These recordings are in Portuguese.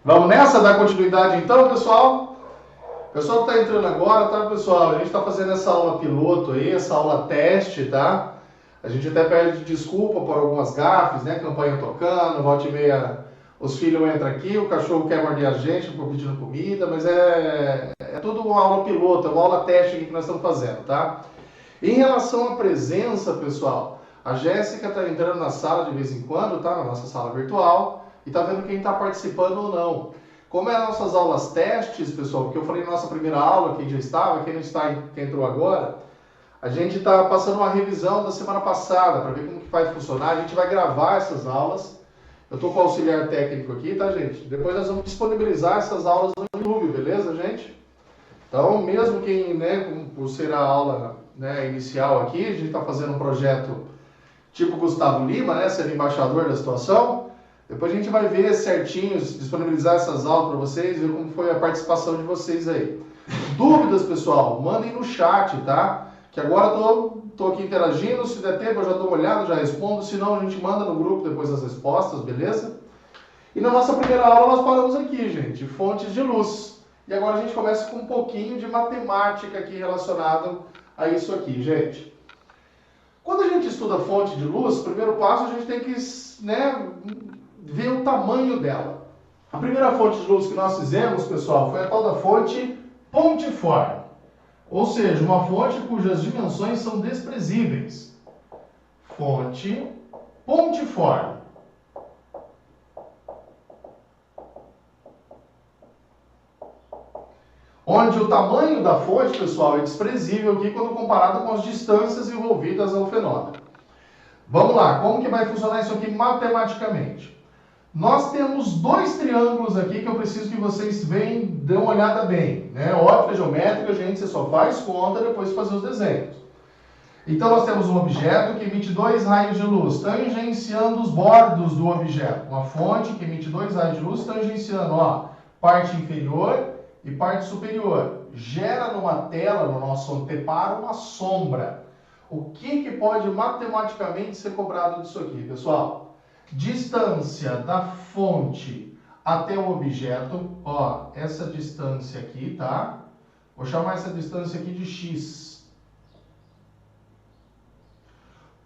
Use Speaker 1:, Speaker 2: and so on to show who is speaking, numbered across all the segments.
Speaker 1: Vamos nessa, dar continuidade então, pessoal? O pessoal que está entrando agora, tá, pessoal? A gente está fazendo essa aula piloto aí, essa aula teste, tá? A gente até pede desculpa por algumas gafes, né? Campanha tocando, volta e meia, os filhos entram aqui, o cachorro quer morder a gente, pedindo comida, mas é tudo uma aula piloto, é uma aula teste aqui que nós estamos fazendo, tá? Em relação à presença, pessoal, a Jéssica está entrando na sala de vez em quando, tá? Na nossa sala virtual, e tá vendo quem está participando ou não. Como é as nossas aulas testes, pessoal, que eu falei na nossa primeira aula, quem já estava, quem não está, quem entrou agora, a gente está passando uma revisão da semana passada para ver como que vai funcionar. A gente vai gravar essas aulas. Eu estou com o auxiliar técnico aqui, tá, gente? Depois nós vamos disponibilizar essas aulas no YouTube, beleza, gente? Então, mesmo quem, né, por ser a aula, né, inicial aqui, a gente está fazendo um projeto tipo Gustavo Lima, né, sendo embaixador da situação. Depois a gente vai ver certinho, disponibilizar essas aulas para vocês, ver como foi a participação de vocês aí. Dúvidas, pessoal, mandem no chat, tá? Que agora tô aqui interagindo, se der tempo eu já dou uma olhada, já respondo, se não a gente manda no grupo depois as respostas, beleza? E na nossa primeira aula nós paramos aqui, gente, fontes de luz. E agora a gente começa com um pouquinho de matemática aqui relacionado a isso aqui, gente. Quando a gente estuda fonte de luz, o primeiro passo a gente tem que, né, ver o tamanho dela. A primeira fonte de luz que nós fizemos, pessoal, foi a tal da fonte pontiforme. Ou seja, uma fonte cujas dimensões são desprezíveis. Fonte pontiforme. Onde o tamanho da fonte, pessoal, é desprezível aqui quando comparado com as distâncias envolvidas ao fenômeno. Vamos lá, como que vai funcionar isso aqui matematicamente? Nós temos dois triângulos aqui que eu preciso que vocês dêem uma olhada bem, né? Óptica geométrica, gente, você só faz conta depois de fazer os desenhos. Então nós temos um objeto que emite dois raios de luz, tangenciando os bordos do objeto. Uma fonte que emite dois raios de luz, tangenciando, ó, parte inferior e parte superior. Gera numa tela, no nosso anteparo, uma sombra. O que pode matematicamente ser cobrado disso aqui, pessoal? Distância da fonte até o objeto, ó, essa distância aqui, tá? Vou chamar essa distância aqui de x.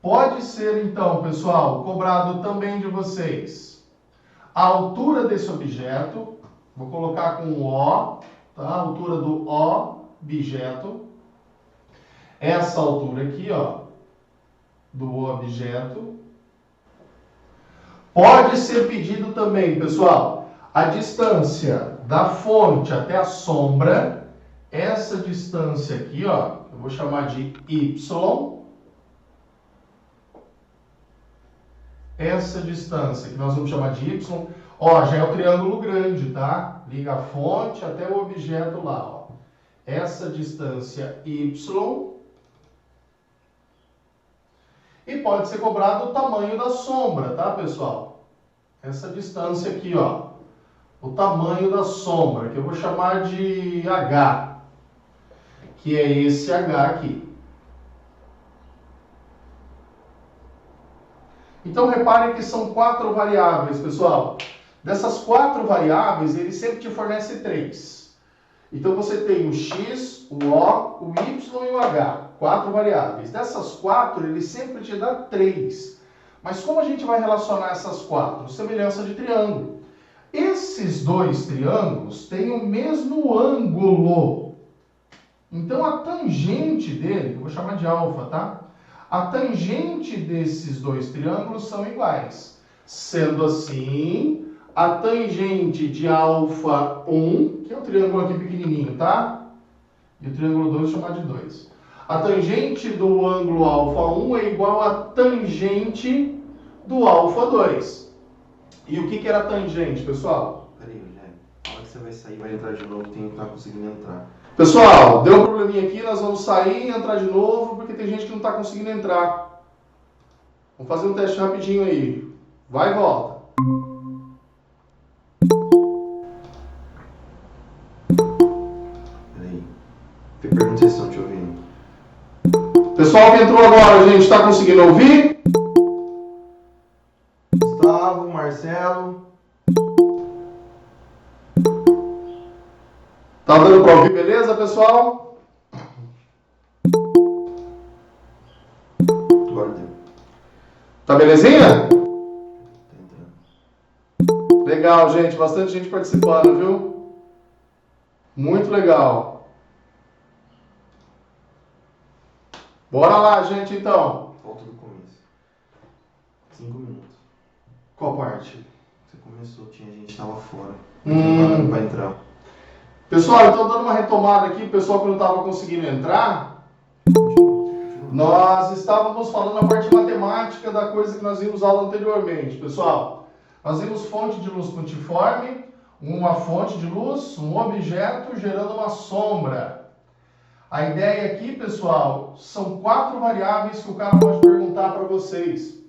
Speaker 1: Pode ser, então, pessoal, cobrado também de vocês a altura desse objeto, vou colocar com O, tá? A altura do objeto. Essa altura aqui, ó, do objeto. Pode ser pedido também, pessoal, a distância da fonte até a sombra. Essa distância aqui, ó, eu vou chamar de y. Essa distância que nós vamos chamar de y, ó, já é o triângulo grande, tá? Liga a fonte até o objeto lá, ó. Essa distância y. E pode ser cobrado o tamanho da sombra, tá, pessoal? Essa distância aqui, ó. O tamanho da sombra, que eu vou chamar de H. Que é esse H aqui. Então, reparem que são 4 variáveis, pessoal. Dessas 4 variáveis, ele sempre te fornece 3. Então, você tem o x, o o, o y e o h. 4 variáveis. Dessas 4, ele sempre te dá 3. Mas como a gente vai relacionar essas 4? Semelhança de triângulo. Esses dois triângulos têm o mesmo ângulo. Então, a tangente dele, eu vou chamar de alfa, tá? A tangente desses dois triângulos são iguais. Sendo assim, a tangente de alfa 1, que é o triângulo aqui pequenininho, tá? E o triângulo 2 vou chamar de 2. A tangente do ângulo alfa 1 é igual à tangente do alfa 2. E o que era a tangente, pessoal?
Speaker 2: Peraí, Guilherme. Na hora que você vai sair, vai entrar de novo, tem que estar conseguindo entrar.
Speaker 1: Pessoal, deu um probleminha aqui, nós vamos sair e entrar de novo, porque tem gente que não está conseguindo entrar. Vamos fazer um teste rapidinho aí. Vai e volta.
Speaker 2: Peraí. Pergunta se estão te ouvindo.
Speaker 1: Pessoal que entrou agora, gente, está conseguindo ouvir?
Speaker 2: Gustavo, Marcelo.
Speaker 1: Tá dando para ouvir, beleza, pessoal?
Speaker 2: Agora deu.
Speaker 1: Tá belezinha?
Speaker 2: Tá entrando.
Speaker 1: Legal, gente. Bastante gente participando, viu? Muito legal. Bora lá, gente, então.
Speaker 2: Volta do começo. 5 minutos.
Speaker 1: Qual parte?
Speaker 2: Você começou, tinha gente que tava fora. Pra entrar.
Speaker 1: Pessoal, eu tô dando uma retomada aqui. O pessoal que não tava conseguindo entrar, nós estávamos falando a parte matemática da coisa que nós vimos aula anteriormente. Pessoal, nós vimos fonte de luz pontiforme, uma fonte de luz, um objeto gerando uma sombra. A ideia aqui, pessoal, são 4 variáveis que o cara pode perguntar para vocês.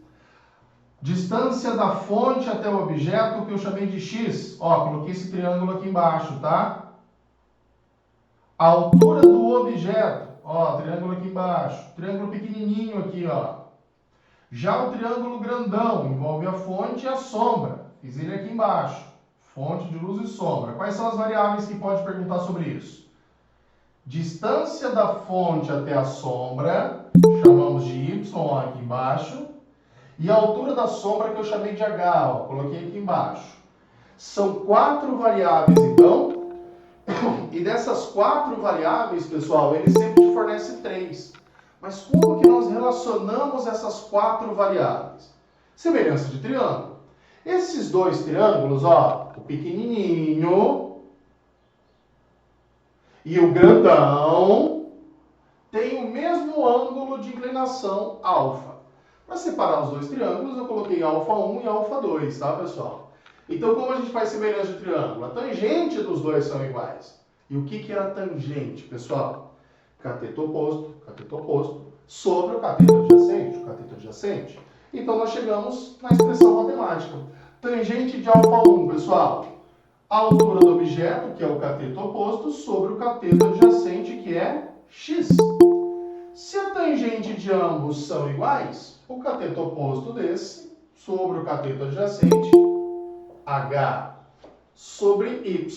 Speaker 1: Distância da fonte até o objeto, que eu chamei de x. Ó, coloquei esse triângulo aqui embaixo, tá? A altura do objeto. Ó, triângulo aqui embaixo. Triângulo pequenininho aqui, ó. Já o triângulo grandão envolve a fonte e a sombra. Fiz ele aqui embaixo. Fonte de luz e sombra. Quais são as variáveis que pode perguntar sobre isso? Distância da fonte até a sombra, chamamos de y aqui embaixo. E a altura da sombra que eu chamei de h, ó, coloquei aqui embaixo. São 4 variáveis, então. E dessas 4 variáveis, pessoal, ele sempre te fornece 3. Mas como que nós relacionamos essas 4 variáveis? Semelhança de triângulo. Esses 2 triângulos, ó, o pequenininho e o grandão, tem o mesmo ângulo de inclinação alfa. Para separar os 2 triângulos, eu coloquei alfa 1 e alfa 2, tá, pessoal? Então, como a gente faz semelhança de triângulo? A tangente dos 2 são iguais. E o que é a tangente, pessoal? Cateto oposto, sobre o cateto adjacente. Então, nós chegamos na expressão matemática. Tangente de alfa 1, pessoal. A altura do objeto, que é o cateto oposto, sobre o cateto adjacente, que é x. Se a tangente de ambos são iguais, o cateto oposto desse sobre o cateto adjacente, h, sobre y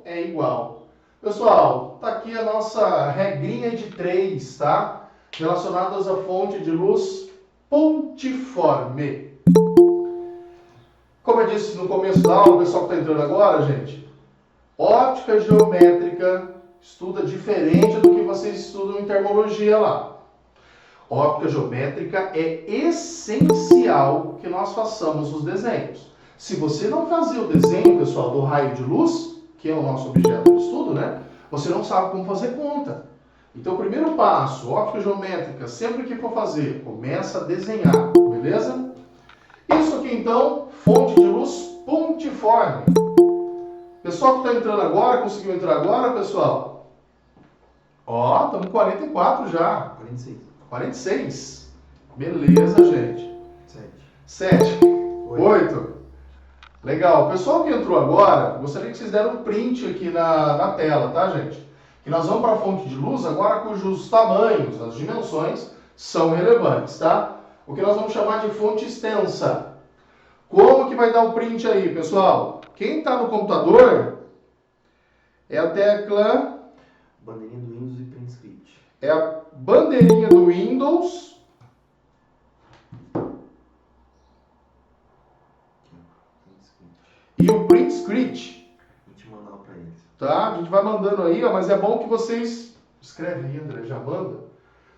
Speaker 1: é igual. Pessoal, tá aqui a nossa regrinha de 3, tá? Relacionadas à fonte de luz pontiforme. Como eu disse no começo da aula, o pessoal que está entrando agora, gente, ótica geométrica estuda diferente do que vocês estudam em termologia lá. Ótica geométrica é essencial que nós façamos os desenhos. Se você não fazer o desenho, pessoal, do raio de luz, que é o nosso objeto de estudo, né? Você não sabe como fazer conta. Então, o primeiro passo, ótica geométrica, sempre que for fazer, começa a desenhar, beleza? Isso aqui, então, fonte de luz pontiforme. Pessoal que está entrando agora, conseguiu entrar agora, pessoal? Ó, estamos com 44 já.
Speaker 2: 46.
Speaker 1: 46. Beleza, gente. 7. 8. Legal. O pessoal que entrou agora, gostaria que vocês deram um print aqui na tela, tá, gente? Que nós vamos para a fonte de luz agora cujos tamanhos, as dimensões, são relevantes, tá? O que nós vamos chamar de fonte extensa. Como que vai dar o print aí, pessoal? Quem está no computador é a tecla...
Speaker 2: Bandeirinha do Windows e Print Script.
Speaker 1: É a bandeirinha do Windows. E o Print Script.
Speaker 2: A gente mandar para eles.
Speaker 1: Tá? A gente vai mandando aí, ó, mas é bom que vocês... Escreve aí, André, já manda.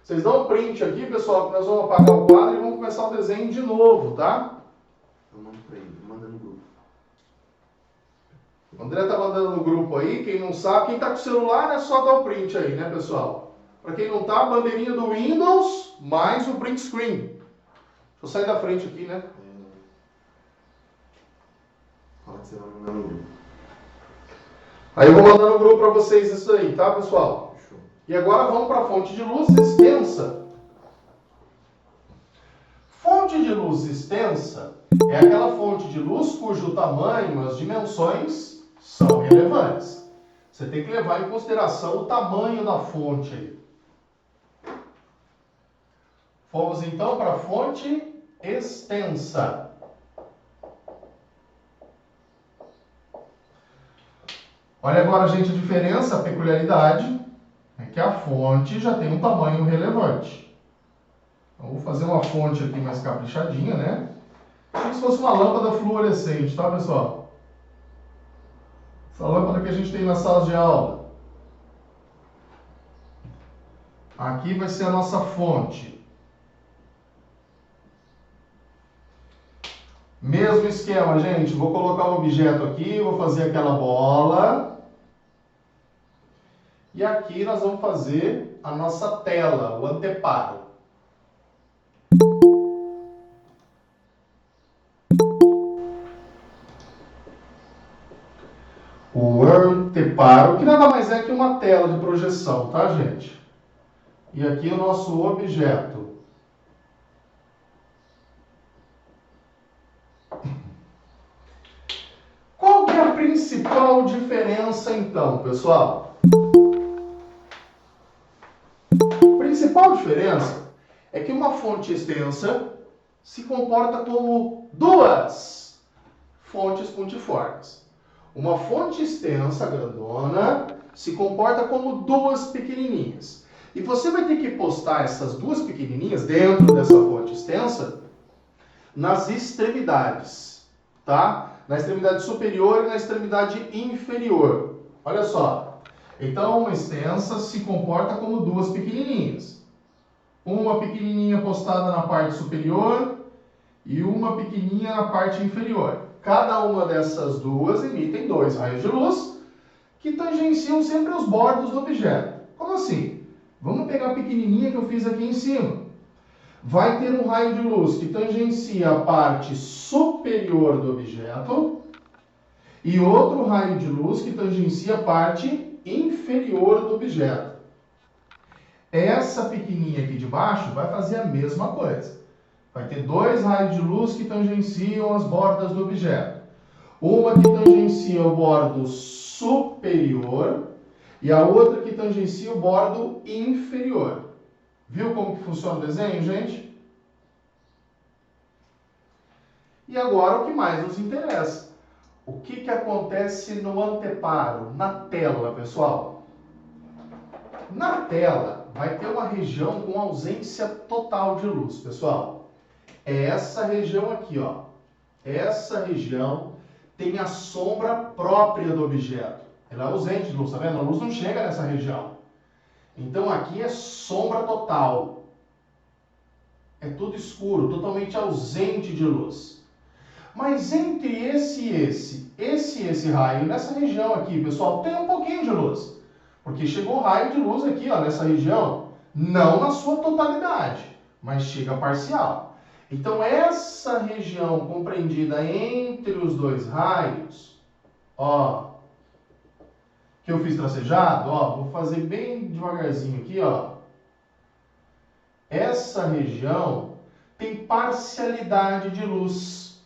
Speaker 1: Vocês dão um print aqui, pessoal, que nós vamos apagar o quadro e vamos começar o desenho de novo, tá?
Speaker 2: Eu mando para ele, manda no grupo.
Speaker 1: O André tá mandando no grupo aí, quem não sabe, quem tá com o celular é só dar o print aí, né, pessoal? Para quem não tá, a bandeirinha do Windows mais o print screen. Deixa eu sair da frente aqui, né?
Speaker 2: Fala que você vai mandar no grupo.
Speaker 1: Aí eu vou mandar no grupo para vocês isso aí, tá, pessoal?
Speaker 2: Show.
Speaker 1: E agora vamos para a fonte de luz extensa. Fonte de luz extensa é aquela fonte de luz cujo tamanho, as dimensões, são relevantes. Você tem que levar em consideração o tamanho da fonte aí. Fomos então para a fonte extensa. Olha agora, gente, a diferença, a peculiaridade é que a fonte já tem um tamanho relevante. Então, vou fazer uma fonte aqui mais caprichadinha, né? Como se fosse uma lâmpada fluorescente, tá, pessoal? Essa lâmpada que a gente tem nas salas de aula. Aqui vai ser a nossa fonte. Mesmo esquema, gente. Vou colocar um objeto aqui, vou fazer aquela bola. E aqui nós vamos fazer a nossa tela, o anteparo. O anteparo, que nada mais é que uma tela de projeção, tá, gente? E aqui o nosso objeto. Qual que é a principal diferença, então, pessoal? A principal diferença é que uma fonte extensa se comporta como duas fontes pontiformes. Uma fonte extensa, grandona, se comporta como duas pequenininhas. E você vai ter que postar essas duas pequenininhas dentro dessa fonte extensa nas extremidades, tá? Na extremidade superior e na extremidade inferior. Olha só. Então, uma extensa se comporta como duas pequenininhas. Uma pequenininha postada na parte superior e uma pequenininha na parte inferior. Cada uma dessas duas emitem dois raios de luz que tangenciam sempre os bordos do objeto. Como assim? Vamos pegar a pequenininha que eu fiz aqui em cima. Vai ter um raio de luz que tangencia a parte superior do objeto e outro raio de luz que tangencia a parte inferior do objeto. Essa pequenininha aqui de baixo vai fazer a mesma coisa. Vai ter dois raios de luz que tangenciam as bordas do objeto. Uma que tangencia o bordo superior e a outra que tangencia o bordo inferior. Viu como que funciona o desenho, gente? E agora o que mais nos interessa. O que acontece no anteparo, na tela, pessoal? Na tela vai ter uma região com ausência total de luz, pessoal. É essa região aqui, ó. Essa região tem a sombra própria do objeto. Ela é ausente de luz, tá vendo? A luz não chega nessa região. Então aqui é sombra total. É tudo escuro, totalmente ausente de luz. Mas entre esse e esse raio, nessa região aqui, pessoal, tem um pouquinho de luz. Porque chegou raio de luz aqui, ó, nessa região. Não na sua totalidade, mas chega parcial. Então essa região compreendida entre os dois raios, ó, que eu fiz tracejado, ó, vou fazer bem devagarzinho aqui, ó. Essa região tem parcialidade de luz.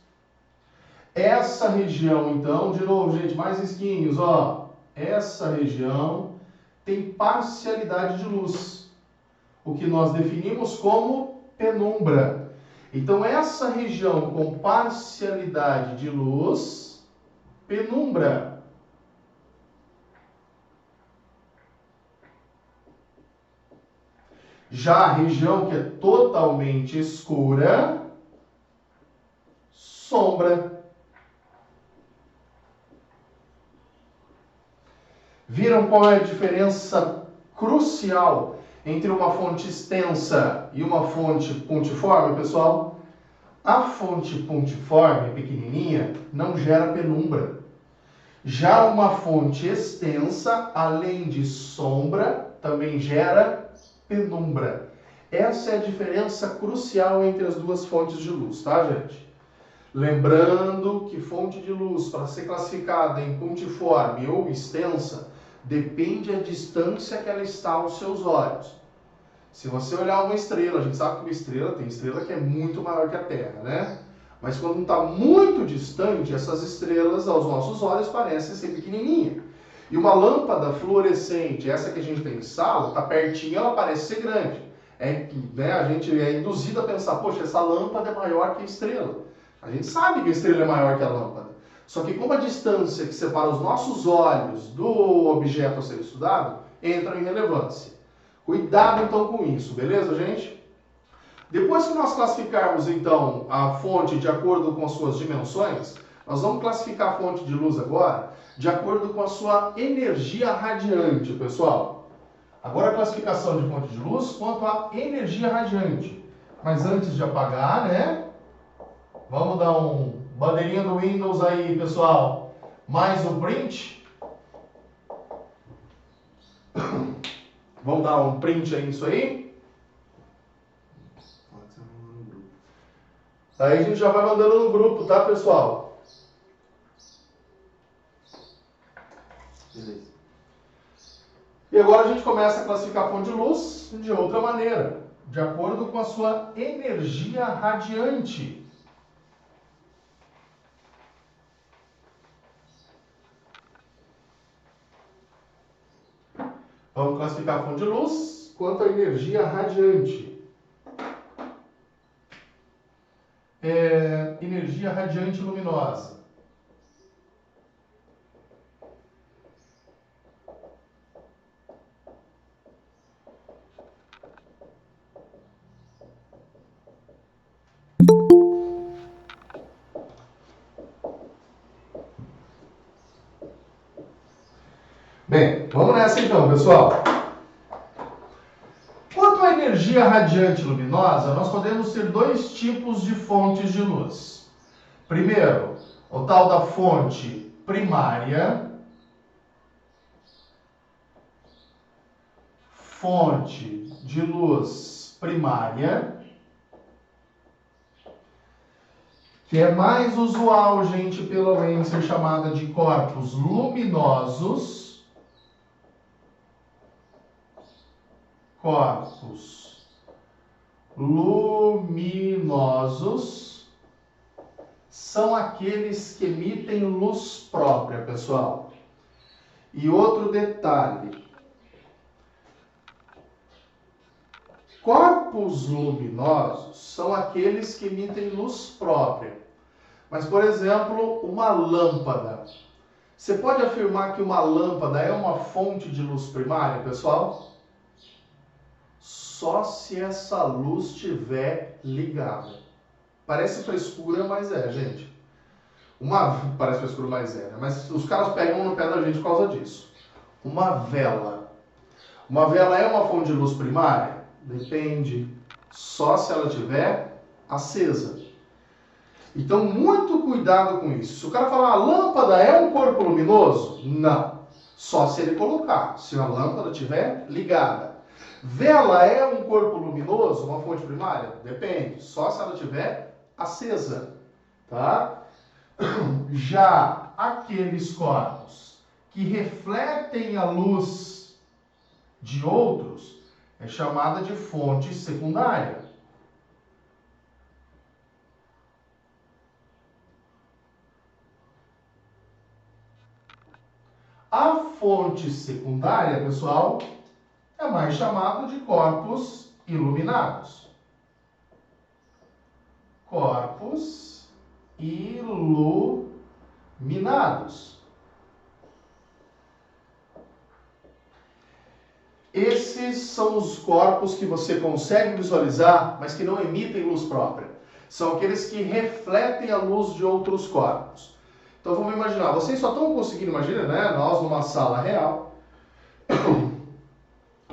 Speaker 1: Essa região, então, de novo, gente, mais risquinhos, ó. Essa região tem parcialidade de luz. O que nós definimos como penumbra. Então, essa região com parcialidade de luz, penumbra. Já a região que é totalmente escura, sombra. Viram qual é a diferença crucial entre uma fonte extensa e uma fonte pontiforme, pessoal? A fonte pontiforme, pequenininha, não gera penumbra. Já uma fonte extensa, além de sombra, também gera penumbra. Essa é a diferença crucial entre as duas fontes de luz, tá, gente? Lembrando que fonte de luz, para ser classificada em pontiforme ou extensa, depende da distância que ela está aos seus olhos. Se você olhar uma estrela, a gente sabe que uma estrela tem estrela que é muito maior que a Terra, né? Mas quando está muito distante, essas estrelas aos nossos olhos parecem ser pequenininha. E uma lâmpada fluorescente, essa que a gente tem em sala, está pertinho, ela parece ser grande. A gente é induzido a pensar, poxa, essa lâmpada é maior que a estrela. A gente sabe que a estrela é maior que a lâmpada. Só que como a distância que separa os nossos olhos do objeto a ser estudado entra em relevância. Cuidado então com isso, beleza, gente? Depois que nós classificarmos então a fonte de acordo com as suas dimensões, nós vamos classificar a fonte de luz agora de acordo com a sua energia radiante, pessoal. Agora a classificação de fonte de luz quanto à energia radiante. Mas antes de apagar, né? Vamos dar um bandeirinha do Windows aí, pessoal. Mais um print. Vamos dar um print aí nisso aí. Aí a gente já vai mandando no grupo, tá, pessoal?
Speaker 2: Beleza.
Speaker 1: E agora a gente começa a classificar a fonte de luz de outra maneira, de acordo com a sua energia radiante. Vamos classificar a fonte de luz quanto à energia radiante. Energia radiante luminosa. Bem, vamos nessa então, pessoal. Quanto à energia radiante luminosa, nós podemos ter dois tipos de fontes de luz. Primeiro, o tal da fonte primária. Fonte de luz primária. Que é mais usual, gente, pela UEM ser chamada de corpos luminosos. Corpos luminosos são aqueles que emitem luz própria, pessoal. E outro detalhe. Corpos luminosos são aqueles que emitem luz própria. Mas, por exemplo, uma lâmpada. Você pode afirmar que uma lâmpada é uma fonte de luz primária, pessoal? Só se essa luz estiver ligada. Parece frescura, mas é, gente. Parece frescura, mas é, né? Mas os caras pegam no pé da gente por causa disso. Uma vela. Uma vela é uma fonte de luz primária? Depende. Só se ela estiver acesa. Então, muito cuidado com isso. Se o cara falar, a lâmpada é um corpo luminoso? Não. Só se ele colocar. Se a lâmpada estiver ligada. Vela é um corpo luminoso, uma fonte primária? Depende. Só se ela estiver acesa. Tá? Já aqueles corpos que refletem a luz de outros é chamada de fonte secundária. A fonte secundária, pessoal, é mais chamado de corpos iluminados. Corpos iluminados. Esses são os corpos que você consegue visualizar, mas que não emitem luz própria. São aqueles que refletem a luz de outros corpos. Então vamos imaginar, vocês só estão conseguindo imaginar, né? Nós numa sala real.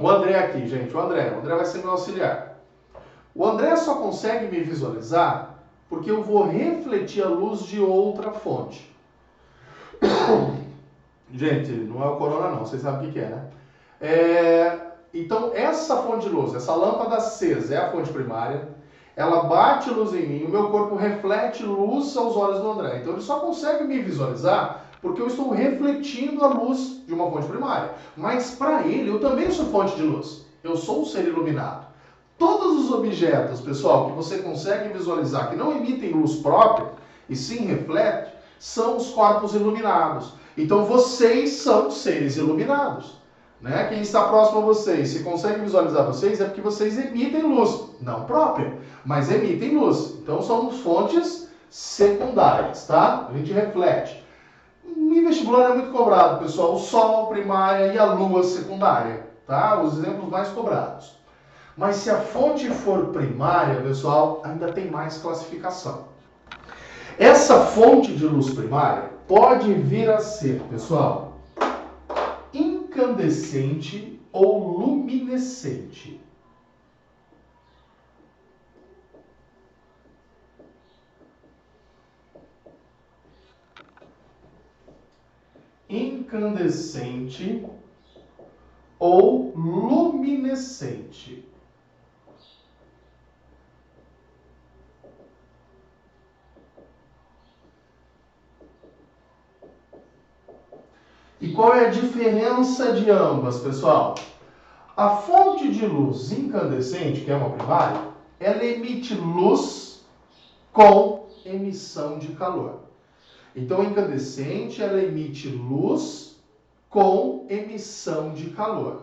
Speaker 1: O André aqui, gente, o André vai ser meu auxiliar. O André só consegue me visualizar porque eu vou refletir a luz de outra fonte. Gente, não é o corona não, vocês sabem o que é, né? Então, essa fonte de luz, essa lâmpada acesa é a fonte primária, ela bate luz em mim, o meu corpo reflete luz aos olhos do André. Então, ele só consegue me visualizar porque eu estou refletindo a luz de uma fonte primária. Mas, para ele, eu também sou fonte de luz. Eu sou um ser iluminado. Todos os objetos, pessoal, que você consegue visualizar que não emitem luz própria, e sim refletem, são os corpos iluminados. Então, vocês são seres iluminados. Né? Quem está próximo a vocês, se consegue visualizar vocês, é porque vocês emitem luz, não própria, mas emitem luz. Então somos fontes secundárias, tá? A gente reflete. Em vestibular é muito cobrado, pessoal, o Sol primária e a Lua secundária, tá? Os exemplos mais cobrados. Mas se a fonte for primária, pessoal, ainda tem mais classificação. Essa fonte de luz primária pode vir a ser, pessoal, incandescente ou luminescente. Incandescente ou luminescente. E qual é a diferença de ambas, pessoal? A fonte de luz incandescente, que é uma primária, ela emite luz com emissão de calor. Então, a incandescente, ela emite luz com emissão de calor.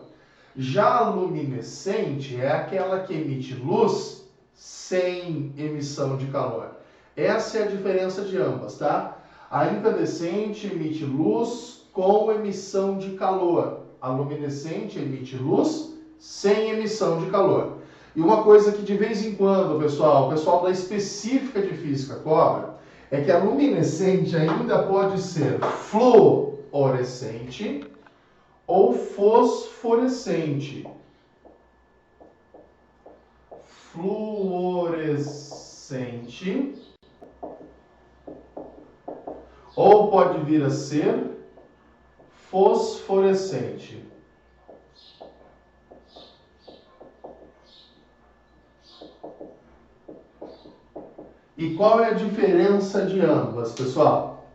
Speaker 1: Já a luminescente é aquela que emite luz sem emissão de calor. Essa é a diferença de ambas, tá? A incandescente emite luz com emissão de calor. A luminescente emite luz sem emissão de calor. E uma coisa que de vez em quando, pessoal, o pessoal da específica de física cobra, é que a luminescente ainda pode ser fluorescente ou fosforescente. Fluorescente. Ou pode vir a ser fosforescente. E qual é a diferença de ambas, pessoal?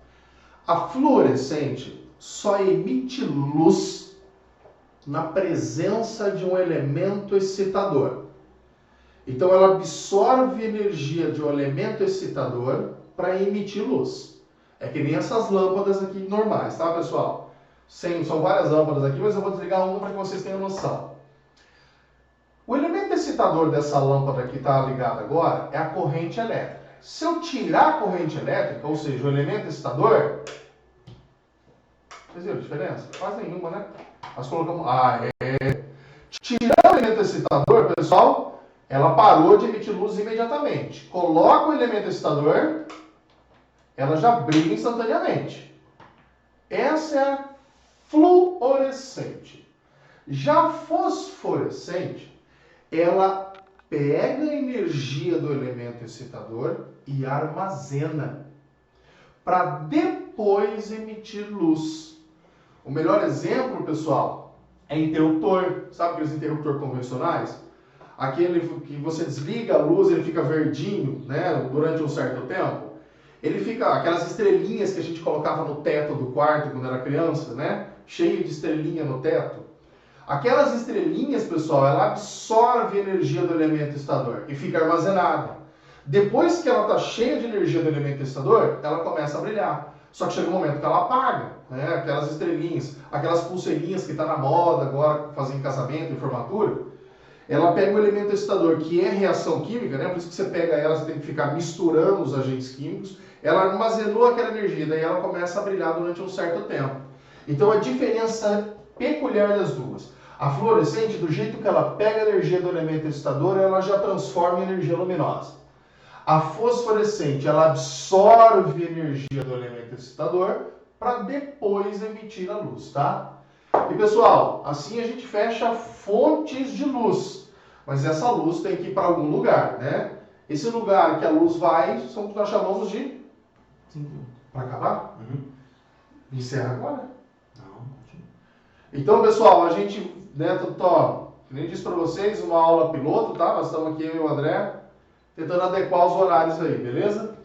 Speaker 1: A fluorescente só emite luz na presença de um elemento excitador. Então ela absorve energia de um elemento excitador para emitir luz. É que nem essas lâmpadas aqui normais, tá, pessoal? São várias lâmpadas aqui, mas eu vou desligar uma para que vocês tenham noção. O elemento excitador dessa lâmpada que está ligada agora é a corrente elétrica. Se eu tirar a corrente elétrica, ou seja, o elemento excitador, vocês viram a diferença? Quase nenhuma, né? Nós colocamos... Tirando o elemento excitador, pessoal, ela parou de emitir luz imediatamente. Coloca o elemento excitador, ela já brilha instantaneamente. Essa é a fluorescente. Já a fosforescente, ela pega a energia do elemento excitador e armazena para depois emitir luz. O melhor exemplo, pessoal, é interruptor. Sabe aqueles interruptores convencionais? Aquele que você desliga a luz, ele fica verdinho, né, durante um certo tempo. Ele fica, aquelas estrelinhas que a gente colocava no teto do quarto quando era criança, né? Cheio de estrelinha no teto. Aquelas estrelinhas, pessoal, ela absorve a energia do elemento excitador e fica armazenada. Depois que ela está cheia de energia do elemento excitador, ela começa a brilhar. Só que chega um momento que ela apaga, né? Aquelas estrelinhas, aquelas pulseirinhas que está na moda agora, fazendo casamento e formatura, ela pega o elemento excitador, que é reação química, né? Por isso que você pega ela, você tem que ficar misturando os agentes químicos. Ela armazenou aquela energia, daí ela começa a brilhar durante um certo tempo. Então a diferença peculiar das duas. A fluorescente, do jeito que ela pega a energia do elemento excitador, ela já transforma em energia luminosa. A fosforescente, ela absorve a energia do elemento excitador para depois emitir a luz, tá? E pessoal, assim a gente fecha fontes de luz. Mas essa luz tem que ir para algum lugar, né? Esse lugar que a luz vai, são o que nós chamamos de... Para acabar? Encerra agora? Não. Então, pessoal, a gente... nem disse para vocês, uma aula piloto, tá? Nós estamos aqui, eu e o André, tentando adequar os horários aí, beleza?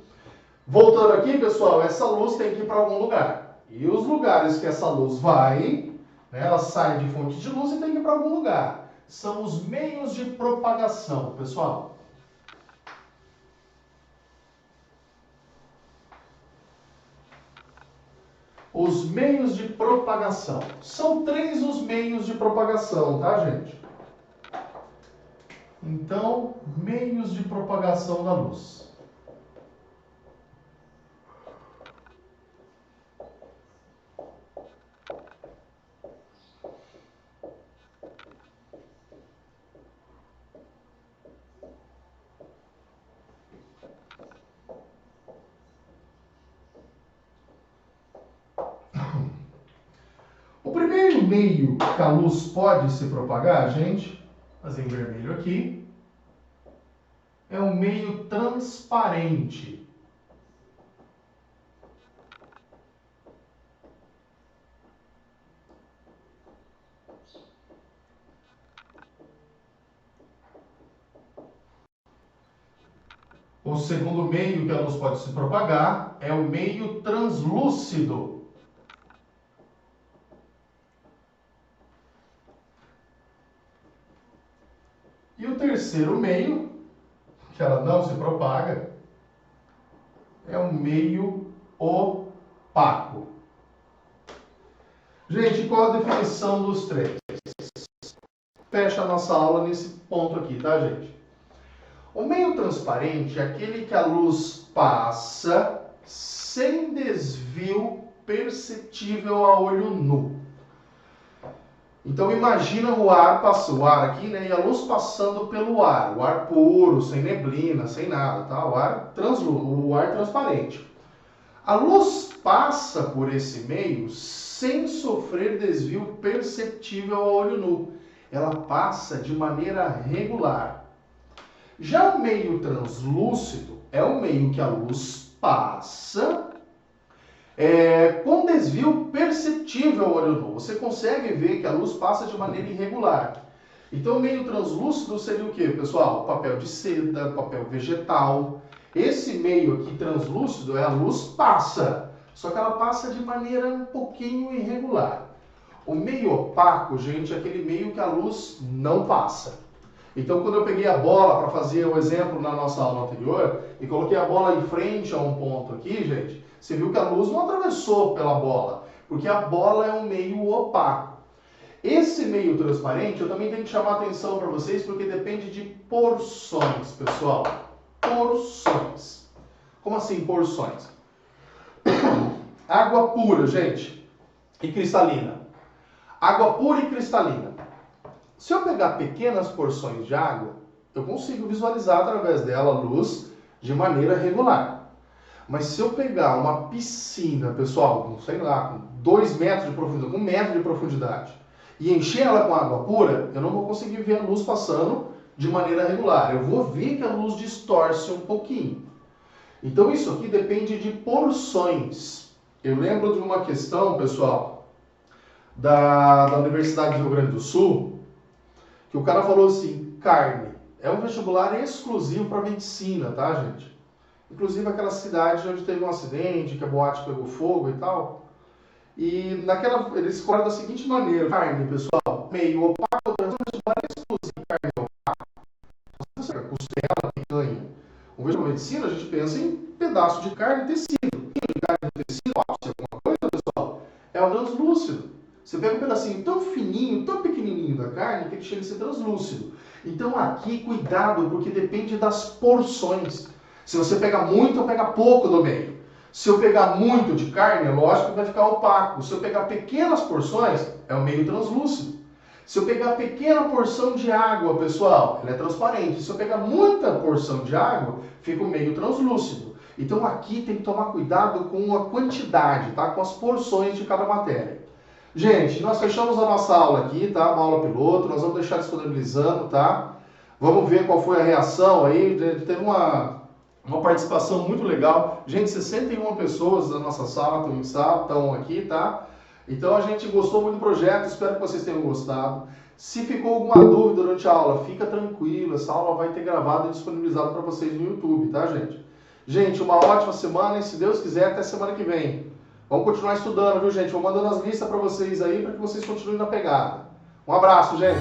Speaker 1: Voltando aqui, pessoal, essa luz tem que ir para algum lugar. E os lugares que essa luz vai, né, ela sai de fonte de luz e tem que ir para algum lugar. São os meios de propagação, pessoal. Os meios de propagação. São 3 os meios de propagação, tá, gente? Então, meios de propagação da luz. meio que a luz pode se propagar, gente, fazer em vermelho aqui, é um meio transparente. O segundo meio que a luz pode se propagar é o meio translúcido. E o terceiro meio, que ela não se propaga, é o meio opaco. Gente, qual a definição dos três? Fecha a nossa aula nesse ponto aqui, tá, gente? O meio transparente é aquele que a luz passa sem desvio perceptível a olho nu. Então imagina o ar aqui, né, e a luz passando pelo ar, o ar puro, sem neblina, sem nada, tá? O ar transparente. A luz passa por esse meio sem sofrer desvio perceptível a olho nu. Ela passa de maneira regular. Já o meio translúcido é o meio que a luz passa com desvio perceptível ao olho nu. Você consegue ver que a luz passa de maneira irregular. Então o meio translúcido seria o que, pessoal? Papel de seda, papel vegetal. Esse meio aqui translúcido a luz passa, só que ela passa de maneira um pouquinho irregular. O meio opaco, gente, é aquele meio que a luz não passa. Então, quando eu peguei a bola para fazer o exemplo na nossa aula anterior e coloquei a bola em frente a um ponto aqui, gente, você viu que a luz não atravessou pela bola, porque a bola é um meio opaco. Esse meio transparente, eu também tenho que chamar a atenção para vocês, porque depende de porções, pessoal. Porções. Como assim porções? Água pura, gente, e cristalina. Água pura e cristalina. Se eu pegar pequenas porções de água, eu consigo visualizar através dela a luz de maneira regular. Mas se eu pegar uma piscina, pessoal, com, sei lá, com 2 metros de profundidade, com 1 metro de profundidade, e encher ela com água pura, eu não vou conseguir ver a luz passando de maneira regular. Eu vou ver que a luz distorce um pouquinho. Então isso aqui depende de porções. Eu lembro de uma questão, pessoal, da Universidade do Rio Grande do Sul, que o cara falou assim, carne, é um vestibular exclusivo para medicina, tá, gente? Inclusive aquela cidade onde teve um acidente, que a boate pegou fogo e tal. E eles escolheram da seguinte maneira, carne, pessoal, meio opaco, um vestibular exclusivo de carne opaca. Você pega costela, picanha. Um vestibular de medicina, a gente pensa em pedaço de carne e tecido. E carne e tecido, alguma coisa, pessoal, é o translúcido. Você pega um pedacinho tão fininho, tão pequenininho da carne, que ele chega a ser translúcido. Então aqui, cuidado, porque depende das porções. Se você pegar muito ou pegar pouco do meio. Se eu pegar muito de carne, é lógico que vai ficar opaco. Se eu pegar pequenas porções, é o meio translúcido. Se eu pegar pequena porção de água, pessoal, ela é transparente. Se eu pegar muita porção de água, fica o meio translúcido. Então aqui tem que tomar cuidado com a quantidade, tá? Com as porções de cada matéria. Gente, nós fechamos a nossa aula aqui, tá? Uma aula piloto, nós vamos deixar disponibilizando, tá? Vamos ver qual foi a reação aí. Teve uma participação muito legal. Gente, 61 pessoas da nossa sala estão aqui, tá? Então a gente gostou muito do projeto, espero que vocês tenham gostado. Se ficou alguma dúvida durante a aula, fica tranquilo, essa aula vai ter gravado e disponibilizado para vocês no YouTube, tá, gente? Gente, uma ótima semana e, se Deus quiser, até semana que vem. Vamos continuar estudando, viu, gente? Vou mandando as listas para vocês aí, para que vocês continuem na pegada. Um abraço, gente!